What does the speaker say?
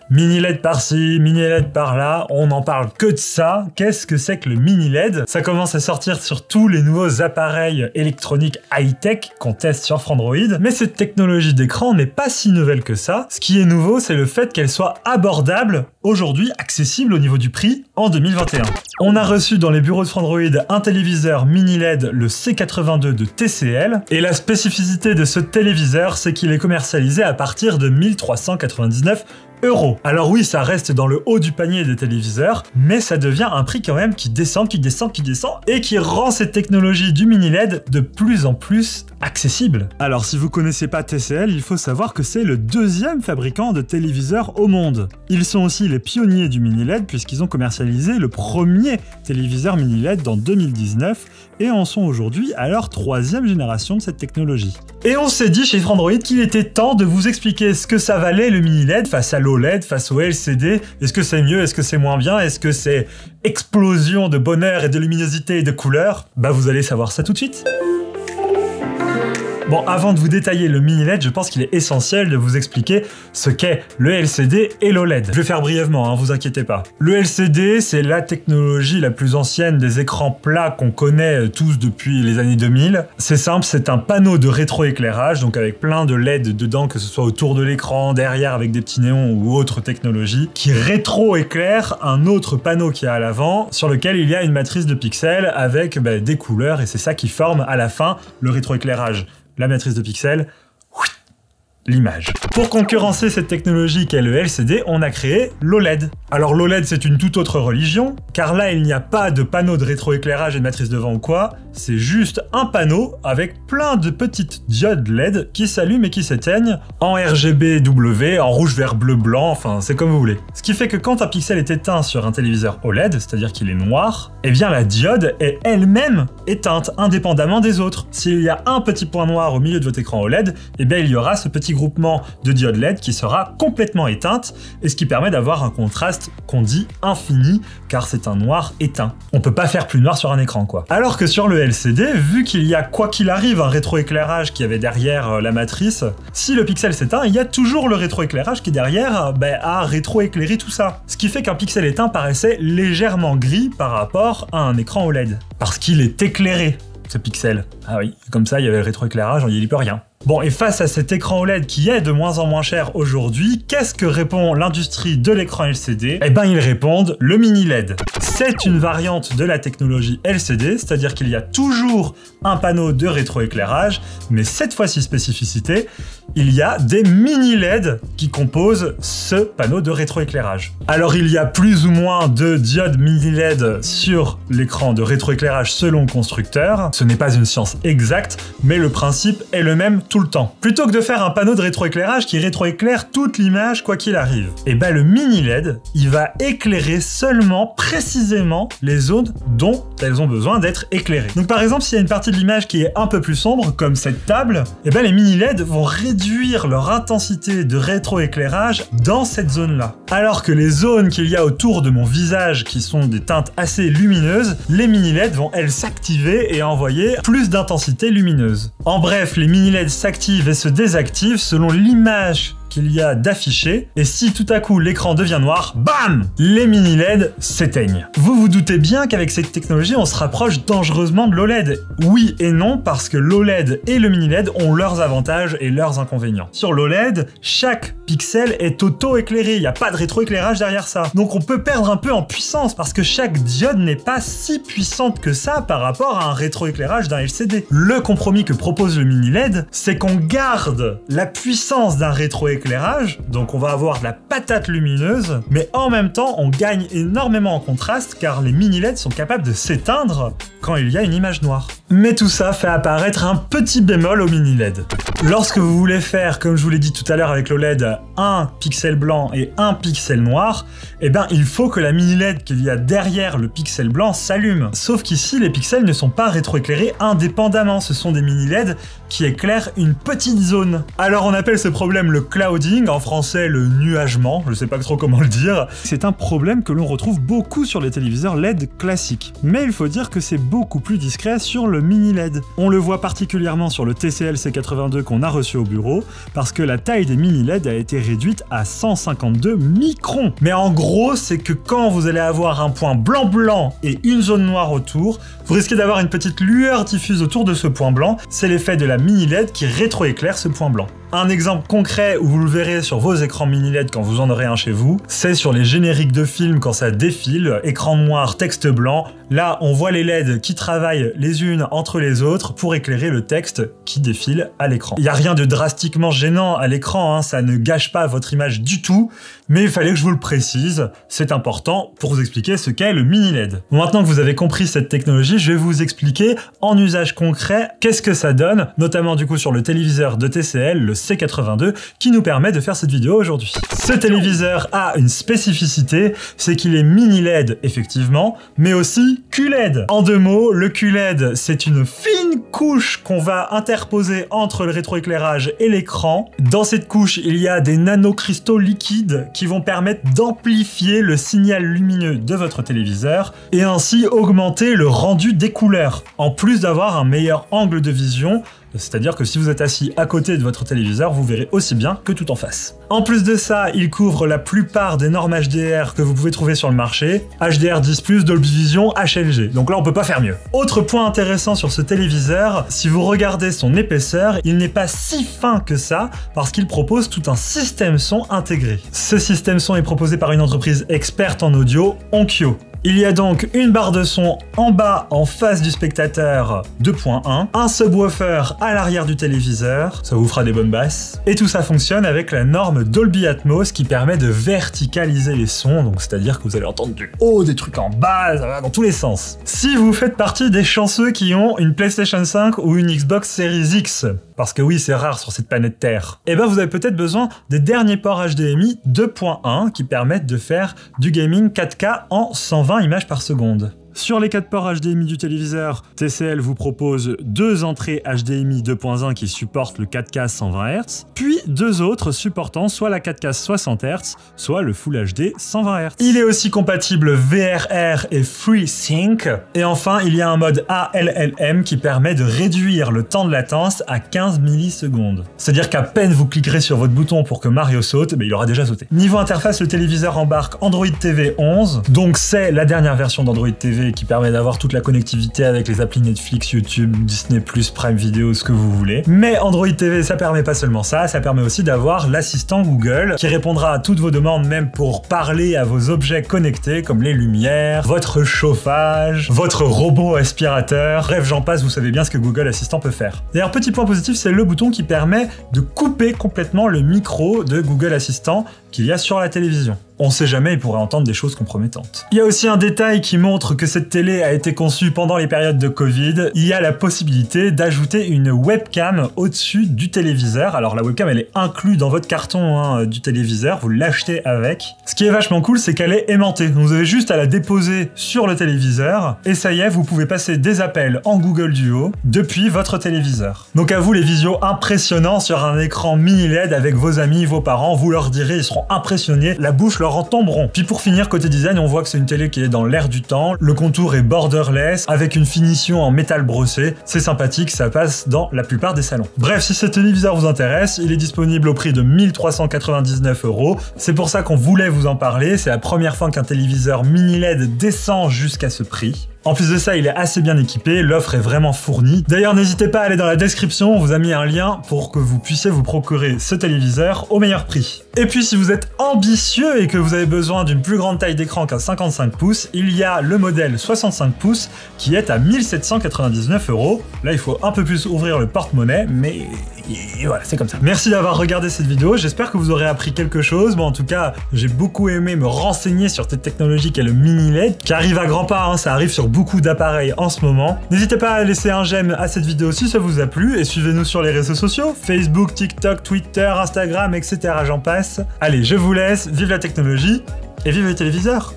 Mini LED par-ci, mini LED par-là, on n'en parle que de ça. Qu'est-ce que c'est que le mini LED? Ça commence à sortir sur tous les nouveaux appareils électroniques high-tech qu'on teste sur Frandroid, mais cette technologie d'écran n'est pas si nouvelle que ça. Ce qui est nouveau, c'est le fait qu'elle soit abordable, aujourd'hui accessible au niveau du prix en 2021. On a reçu dans les bureaux de Frandroid un téléviseur mini LED, le C82 de TCL, et la spécificité de ce téléviseur, c'est qu'il est commercialisé à partir de 1399 €. Alors oui, ça reste dans le haut du panier des téléviseurs, mais ça devient un prix quand même qui descend, et qui rend cette technologie du mini LED de plus en plus accessible. Alors si vous connaissez pas TCL, il faut savoir que c'est le deuxième fabricant de téléviseurs au monde. Ils sont aussi les pionniers du mini LED puisqu'ils ont commercialisé le premier téléviseur mini LED en 2019 et en sont aujourd'hui à leur 3e génération de cette technologie. Et on s'est dit chez Frandroid qu'il était temps de vous expliquer ce que ça valait le mini LED face à l'OLED, face au LCD. Est-ce que c'est mieux? Est-ce que c'est moins bien? Est-ce que c'est explosion de bonheur et de luminosité et de couleurs? Bah vous allez savoir ça tout de suite. Bon, avant de vous détailler le mini LED, je pense qu'il est essentiel de vous expliquer ce qu'est le LCD et l'OLED. Je vais faire brièvement, vous inquiétez pas. Le LCD, c'est la technologie la plus ancienne des écrans plats qu'on connaît tous depuis les années 2000. C'est simple, c'est un panneau de rétroéclairage, donc avec plein de LED dedans, que ce soit autour de l'écran, derrière avec des petits néons ou autre technologie, qui rétroéclaire un autre panneau qui est à l'avant, sur lequel il y a une matrice de pixels avec des couleurs, et c'est ça qui forme à la fin le rétroéclairage. La matrice de pixels, l'image. Pour concurrencer cette technologie qu'est le LCD, on a créé l'OLED. Alors l'OLED, c'est une toute autre religion, car là, il n'y a pas de panneau de rétroéclairage et de matrice de vent ou quoi, c'est juste un panneau avec plein de petites diodes LED qui s'allument et qui s'éteignent en RGB-W, en rouge, vert, bleu, blanc, enfin, c'est comme vous voulez. Ce qui fait que quand un pixel est éteint sur un téléviseur OLED, c'est-à-dire qu'il est noir, eh bien la diode est elle-même éteinte, indépendamment des autres. S'il y a un petit point noir au milieu de votre écran OLED, eh bien il y aura ce petit groupement de diodes LED qui sera complètement éteinte, et ce qui permet d'avoir un contraste qu'on dit infini, car c'est un noir éteint. On peut pas faire plus noir sur un écran, quoi. Alors que sur le LCD, vu qu'il y a quoi qu'il arrive un rétroéclairage qui avait derrière la matrice, si le pixel s'éteint, il y a toujours le rétroéclairage qui est derrière à rétroéclairer tout ça. Ce qui fait qu'un pixel éteint paraissait légèrement gris par rapport à un écran OLED, parce qu'il est éclairé, ce pixel. Ah oui, comme ça il y avait le rétroéclairage, il n'y peut rien. Bon, et face à cet écran OLED qui est de moins en moins cher aujourd'hui, qu'est-ce que répond l'industrie de l'écran LCD? Eh ben, ils répondent le mini LED. C'est une variante de la technologie LCD, c'est-à-dire qu'il y a toujours un panneau de rétroéclairage, mais cette fois-ci spécificité, il y a des mini LED qui composent ce panneau de rétroéclairage. Alors il y a plus ou moins de diodes mini LED sur l'écran de rétroéclairage selon le constructeur. Ce n'est pas une science exacte, mais le principe est le même tout le temps. Plutôt que de faire un panneau de rétroéclairage qui rétroéclaire toute l'image quoi qu'il arrive, et ben le mini LED, il va éclairer seulement précisément les zones dont elles ont besoin d'être éclairées. Donc par exemple, s'il y a une partie de l'image qui est un peu plus sombre, comme cette table, et ben les mini LED vont réduire leur intensité de rétroéclairage dans cette zone-là. Alors que les zones qu'il y a autour de mon visage, qui sont des teintes assez lumineuses, les mini LED vont elles s'activer et envoyer plus d'intensité lumineuse. En bref, les mini LED s'activent et se désactivent selon l'image qu'il y a d'affiché, et si tout à coup l'écran devient noir, bam, les mini LED s'éteignent. Vous vous doutez bien qu'avec cette technologie, on se rapproche dangereusement de l'OLED. Oui et non, parce que l'OLED et le mini LED ont leurs avantages et leurs inconvénients. Sur l'OLED, chaque pixel est auto-éclairé, il n'y a pas de rétroéclairage derrière ça. Donc on peut perdre un peu en puissance, parce que chaque diode n'est pas si puissante que ça par rapport à un rétroéclairage d'un LCD. Le compromis que propose le mini LED, c'est qu'on garde la puissance d'un rétroéclairage, donc on va avoir de la patate lumineuse, mais en même temps on gagne énormément en contraste car les mini LED sont capables de s'éteindre quand il y a une image noire. Mais tout ça fait apparaître un petit bémol au mini LED. Lorsque vous voulez faire, comme je vous l'ai dit tout à l'heure avec l'OLED, un pixel blanc et un pixel noir, eh ben il faut que la mini LED qu'il y a derrière le pixel blanc s'allume. Sauf qu'ici les pixels ne sont pas rétroéclairés indépendamment, ce sont des mini LED qui éclaire une petite zone. Alors on appelle ce problème le clouding, en français le nuagement, je sais pas trop comment le dire. C'est un problème que l'on retrouve beaucoup sur les téléviseurs LED classiques. Mais il faut dire que c'est beaucoup plus discret sur le mini LED. On le voit particulièrement sur le TCL C82 qu'on a reçu au bureau, parce que la taille des mini LED a été réduite à 152 microns. Mais en gros, c'est que quand vous allez avoir un point blanc et une zone noire autour, vous risquez d'avoir une petite lueur diffuse autour de ce point blanc. C'est l'effet de la mini LED qui rétroéclaire ce point blanc. Un exemple concret où vous le verrez sur vos écrans mini LED quand vous en aurez un chez vous, c'est sur les génériques de films quand ça défile, écran noir, texte blanc. Là, on voit les LED qui travaillent les unes entre les autres pour éclairer le texte qui défile à l'écran. Il n'y a rien de drastiquement gênant à l'écran, hein, ça ne gâche pas votre image du tout, mais il fallait que je vous le précise, c'est important pour vous expliquer ce qu'est le mini LED. Bon, maintenant que vous avez compris cette technologie, je vais vous expliquer en usage concret qu'est-ce que ça donne, notamment du coup sur le téléviseur de TCL, le C82, qui nous permet de faire cette vidéo aujourd'hui. Ce téléviseur a une spécificité, c'est qu'il est mini LED effectivement, mais aussi QLED. En deux mots, le QLED, c'est une fine couche qu'on va interposer entre le rétroéclairage et l'écran. Dans cette couche, il y a des nanocristaux liquides qui vont permettre d'amplifier le signal lumineux de votre téléviseur et ainsi augmenter le rendu des couleurs, en plus d'avoir un meilleur angle de vision. C'est-à-dire que si vous êtes assis à côté de votre téléviseur, vous verrez aussi bien que tout en face. En plus de ça, il couvre la plupart des normes HDR que vous pouvez trouver sur le marché. HDR10+, Dolby Vision, HLG. Donc là, on peut pas faire mieux. Autre point intéressant sur ce téléviseur, si vous regardez son épaisseur, il n'est pas si fin que ça parce qu'il propose tout un système son intégré. Ce système son est proposé par une entreprise experte en audio, Onkyo. Il y a donc une barre de son en bas en face du spectateur 2.1, un subwoofer à l'arrière du téléviseur, ça vous fera des bonnes basses, et tout ça fonctionne avec la norme Dolby Atmos qui permet de verticaliser les sons, donc c'est-à-dire que vous allez entendre du haut, des trucs en bas, ça va dans tous les sens. Si vous faites partie des chanceux qui ont une PlayStation 5 ou une Xbox Series X, parce que oui, c'est rare sur cette planète Terre, et ben vous avez peut-être besoin des derniers ports HDMI 2.1 qui permettent de faire du gaming 4K en 120 images par seconde. Sur les 4 ports HDMI du téléviseur, TCL vous propose 2 entrées HDMI 2.1 qui supportent le 4K 120 Hz, puis 2 autres supportant soit la 4K 60 Hz, soit le Full HD 120 Hz. Il est aussi compatible VRR et FreeSync, et enfin il y a un mode ALLM qui permet de réduire le temps de latence à 15 millisecondes. C'est-à-dire qu'à peine vous cliquerez sur votre bouton pour que Mario saute, il aura déjà sauté. Niveau interface, le téléviseur embarque Android TV 11, donc c'est la dernière version d'Android TV qui permet d'avoir toute la connectivité avec les applis Netflix, YouTube, Disney+, Prime Video, ce que vous voulez. Mais Android TV, ça permet pas seulement ça, ça permet aussi d'avoir l'assistant Google qui répondra à toutes vos demandes, même pour parler à vos objets connectés comme les lumières, votre chauffage, votre robot aspirateur, bref j'en passe, vous savez bien ce que Google Assistant peut faire. D'ailleurs, petit point positif, c'est le bouton qui permet de couper complètement le micro de Google Assistant qu'il y a sur la télévision. On sait jamais, il pourrait entendre des choses compromettantes. Il y a aussi un détail qui montre que cette télé a été conçue pendant les périodes de Covid. Il y a la possibilité d'ajouter une webcam au-dessus du téléviseur. Alors la webcam, elle est inclue dans votre carton du téléviseur, vous l'achetez avec. Ce qui est vachement cool, c'est qu'elle est aimantée. Vous avez juste à la déposer sur le téléviseur et ça y est, vous pouvez passer des appels en Google Duo depuis votre téléviseur. Donc à vous les visios impressionnants sur un écran mini LED avec vos amis, vos parents, vous leur direz, ils seront impressionnés, la bouche leur en tomberont. Puis pour finir, côté design, on voit que c'est une télé qui est dans l'air du temps, le contour est borderless, avec une finition en métal brossé, c'est sympathique, ça passe dans la plupart des salons. Bref, si ce téléviseur vous intéresse, il est disponible au prix de 1399 €, c'est pour ça qu'on voulait vous en parler, c'est la première fois qu'un téléviseur mini LED descend jusqu'à ce prix. En plus de ça, il est assez bien équipé, l'offre est vraiment fournie. D'ailleurs, n'hésitez pas à aller dans la description, on vous a mis un lien pour que vous puissiez vous procurer ce téléviseur au meilleur prix. Et puis, si vous êtes ambitieux et que vous avez besoin d'une plus grande taille d'écran qu'un 55 pouces, il y a le modèle 65 pouces qui est à 1799 €. Là, il faut un peu plus ouvrir le porte-monnaie, mais voilà, c'est comme ça. Merci d'avoir regardé cette vidéo, j'espère que vous aurez appris quelque chose. Bon, en tout cas, j'ai beaucoup aimé me renseigner sur cette technologie qu'est le mini LED, qui arrive à grands pas, ça arrive sur beaucoup d'appareils en ce moment. N'hésitez pas à laisser un j'aime à cette vidéo si ça vous a plu, et suivez-nous sur les réseaux sociaux, Facebook, TikTok, Twitter, Instagram, etc. j'en passe. Allez, je vous laisse, vive la technologie, et vive les téléviseurs!